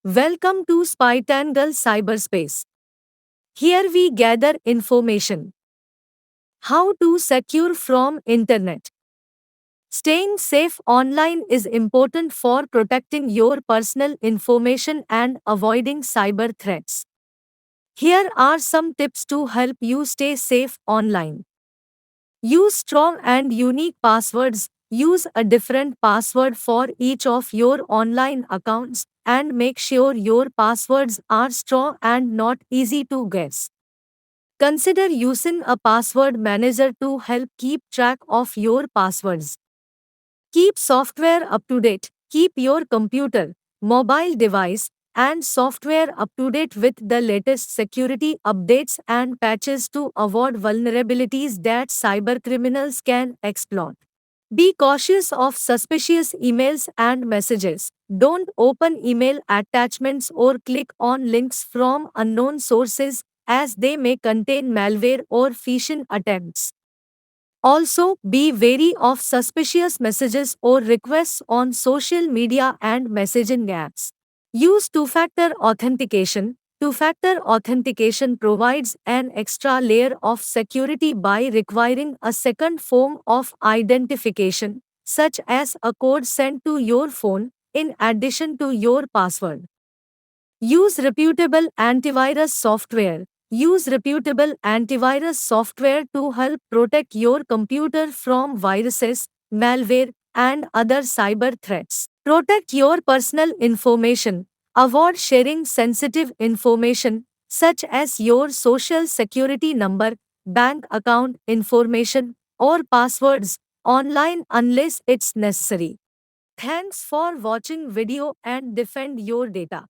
Welcome to Spytangle Cyberspace. Here we gather information. How to secure from internet. Staying safe online is important for protecting your personal information and avoiding cyber threats. Here are some tips to help you stay safe online. Use strong and unique passwords. Use a different password for each of your online accounts and make sure your passwords are strong and not easy to guess. Consider using a password manager to help keep track of your passwords. Keep software up to date. Keep your computer, mobile device, and software up to date with the latest security updates and patches to avoid vulnerabilities that cybercriminals can exploit. Be cautious of suspicious emails and messages. Don't open email attachments or click on links from unknown sources as they may contain malware or phishing attempts. Also, be wary of suspicious messages or requests on social media and messaging apps. Use two factor authentication. Two factor authentication provides an extra layer of security by requiring a second form of identification, such as a code sent to your phone, in addition to your password. Use reputable antivirus software. Use reputable antivirus software to help protect your computer from viruses, malware, and other cyber threats. Protect your personal information. Avoid sharing sensitive information such as your social security number, bank account information, or passwords online unless it's necessary. Thanks for watching video and defend your data.